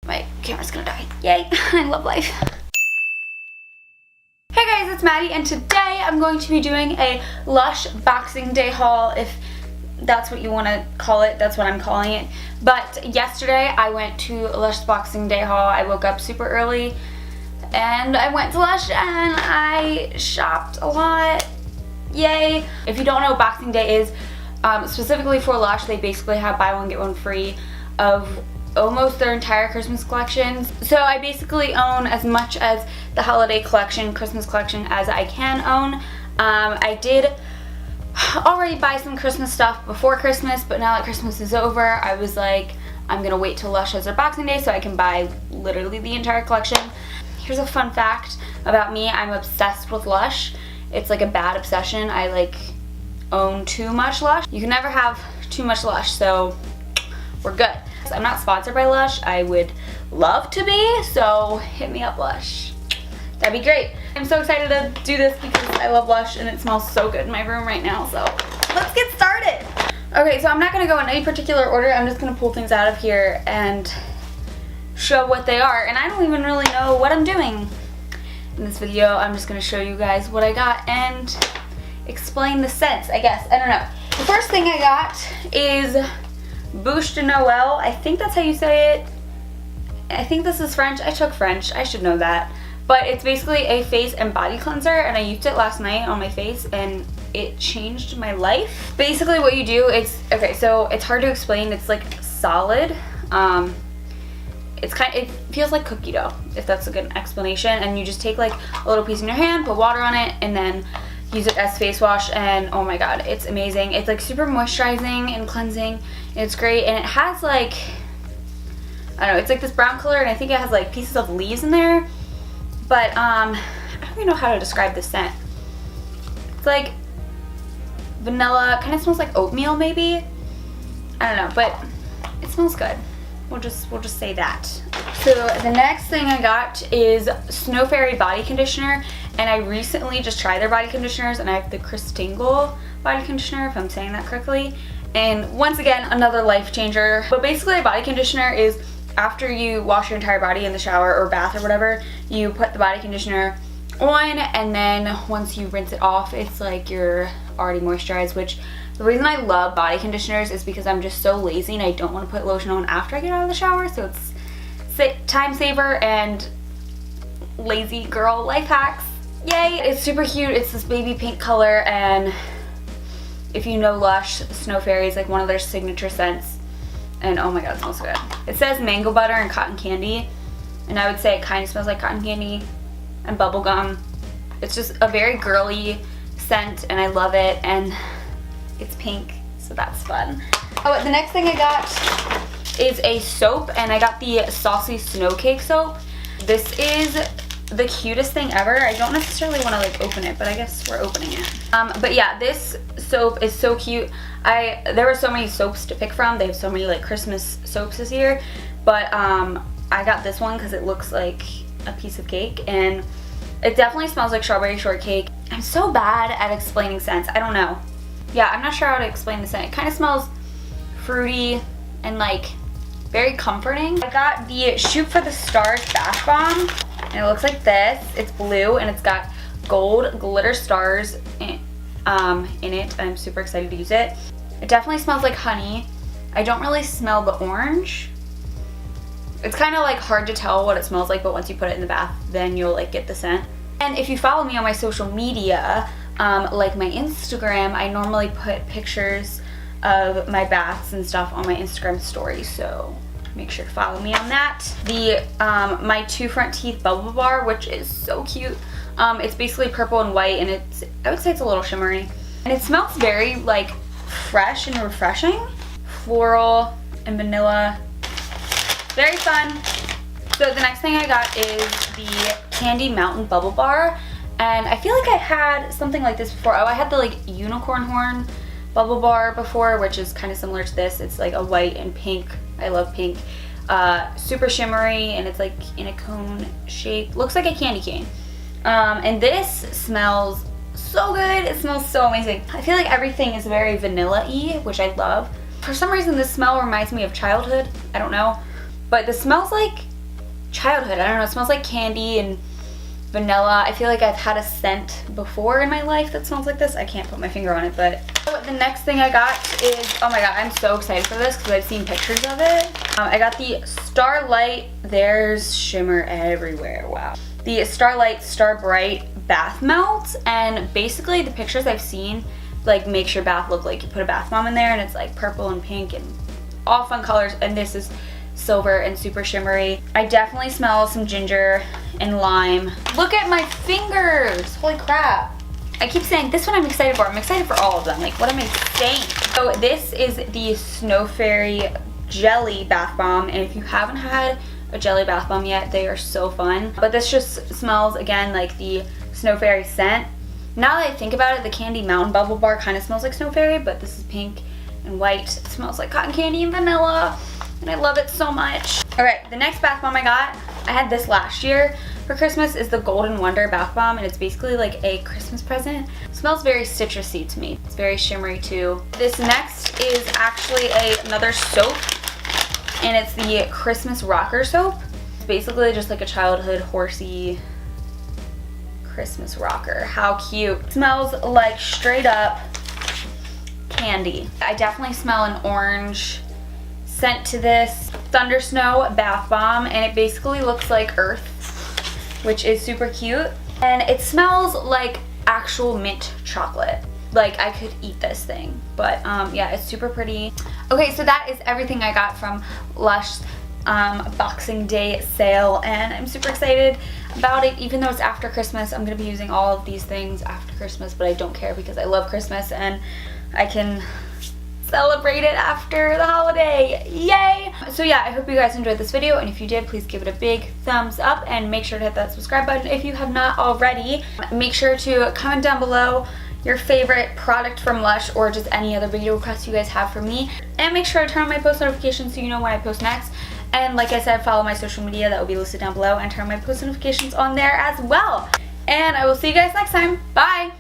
My camera's gonna die. Yay, I love life. Hey guys, it's Maddie, and today I'm going to be doing a Lush Boxing Day haul, if that's what you want to call it. That's what I'm calling it. But yesterday I went to Lush Boxing Day haul. I woke up super early and I went to Lush and I shopped a lot. Yay! If you don't know what Boxing Day is, specifically for Lush, they basically have buy one get one free of almost their entire Christmas collections. So I basically own as much as the holiday collection, Christmas collection, as I can own. I did already buy some Christmas stuff before Christmas, but now that Christmas is over, I was like, I'm gonna wait till Lush has their Boxing Day so I can buy literally the entire collection. Here's a fun fact about me. I'm obsessed with Lush. It's like a bad obsession. I like own too much Lush. You can never have too much Lush, so we're good. I'm not sponsored by Lush. I would love to be, so hit me up, Lush. That'd be great. I'm so excited to do this because I love Lush and it smells so good in my room right now, so let's get started. Okay, so I'm not gonna go in any particular order. I'm just gonna pull things out of here and show what they are, and I don't even really know what I'm doing in this video. I'm just gonna show you guys what I got and explain the scents, I guess. I don't know. The first thing I got is Bouche de Noel. I think that's how you say it. I think this is French. I took French. I should know that. But it's basically a face and body cleanser, and I used it last night on my face and it changed my life. Basically what you do, okay, so it's hard to explain. It's like solid. It feels like cookie dough, if that's a good explanation, and you just take like a little piece in your hand, put water on it, and then use it as face wash, and oh my god, it's amazing. It's like super moisturizing and cleansing, and it's great, and it has like, I don't know, it's like this brown color, and I think it has like pieces of leaves in there, but I don't even know how to describe this scent. It's like vanilla, kind of smells like oatmeal maybe. I don't know, but it smells good. We'll just say that. So the next thing I got is Snow Fairy body conditioner, and I recently just tried their body conditioners, and I have the Tingle body conditioner, if I'm saying that correctly. And once again, another life changer. But basically a body conditioner is after you wash your entire body in the shower or bath or whatever, you put the body conditioner on, and then once you rinse it off, it's like you're already moisturized, which the reason I love body conditioners is because I'm just so lazy and I don't want to put lotion on after I get out of the shower, so it's time saver and lazy girl life hacks. Yay! It's super cute. It's this baby pink color, and if you know Lush, Snow Fairy is like one of their signature scents, and oh my god, it smells so good. It says mango butter and cotton candy, and I would say it kind of smells like cotton candy and bubble gum. It's just a very girly scent, and I love it, and it's pink, so that's fun. Oh, the next thing I got is a soap, and I got the Saucy Snow Cake soap. This is the cutest thing ever. I don't necessarily want to like open it, but I guess we're opening it. But yeah, this soap is so cute. There were so many soaps to pick from. They have so many like Christmas soaps this year, but I got this one because it looks like a piece of cake, and it definitely smells like strawberry shortcake. I'm so bad at explaining scents. I don't know. Yeah, I'm not sure how to explain the scent. It kind of smells fruity and like very comforting. I got the Shoot for the Stars bath bomb, and it looks like this. It's blue and it's got gold glitter stars in it. I'm super excited to use it. It definitely smells like honey. I don't really smell the orange. It's kind of like hard to tell what it smells like, but once you put it in the bath, then you'll like get the scent. And if you follow me on my social media, like my Instagram, I normally put pictures of my baths and stuff on my Instagram story, so make sure to follow me on that. The my 2 front teeth bubble bar, which is so cute. It's basically purple and white, and I would say it's a little shimmery, and it smells very like fresh and refreshing, floral and vanilla. Very fun. So the next thing I got is the Candy Mountain bubble bar, and I feel like I had something like this before. Oh, I had the like unicorn horn bubble bar before, which is kind of similar to this. It's like a white and pink. I love pink. Super shimmery, and it's like in a cone shape. Looks like a candy cane. And this smells so good. It smells so amazing. I feel like everything is very vanilla-y, which I love. For some reason, this smell reminds me of childhood. I don't know. But this smells like childhood. I don't know, it smells like candy and vanilla. I feel like I've had a scent before in my life that smells like this. I can't put my finger on it, but so the next thing I got is, oh my god, I'm so excited for this because I've seen pictures of it. I got the Starlight. There's shimmer everywhere. Wow. The Starlight Starbright bath melt, and basically the pictures I've seen like makes your bath look like you put a bath bomb in there, and it's like purple and pink and all fun colors, and this is silver and super shimmery. I definitely smell some ginger and lime. Look at my fingers, holy crap. I keep saying this one I'm excited for. I'm excited for all of them. Like, what am I saying? So this is the Snow Fairy Jelly Bath Bomb, and if you haven't had a jelly bath bomb yet, they are so fun. But this just smells, again, like the Snow Fairy scent. Now that I think about it, the Candy Mountain Bubble Bar kind of smells like Snow Fairy, but this is pink and white. It smells like cotton candy and vanilla, and I love it so much. Alright, the next bath bomb I got, I had this last year for Christmas, is the Golden Wonder Bath Bomb, and it's basically like a Christmas present. It smells very citrusy to me. It's very shimmery too. This next is actually another soap, and it's the Christmas Rocker Soap. It's basically just like a childhood horsey Christmas rocker. How cute. It smells like straight up candy. I definitely smell an orange scent to this Thunder Snow Bath Bomb, and it basically looks like earth, which is super cute, and it smells like actual mint chocolate. Like, I could eat this thing, but yeah, it's super pretty. Okay, so that is everything I got from Lush Boxing Day sale, and I'm super excited about it. Even though it's after Christmas, I'm gonna be using all of these things after Christmas, but I don't care because I love Christmas and I can celebrate it after the holiday. Yay! So yeah, I hope you guys enjoyed this video, and if you did, please give it a big thumbs up and make sure to hit that subscribe button if you have not already. Make sure to comment down below your favorite product from Lush, or just any other video requests you guys have for me, and make sure to turn on my post notifications so you know when I post next. And like I said, follow my social media, that will be listed down below, and turn my post notifications on there as well. And I will see you guys next time. Bye!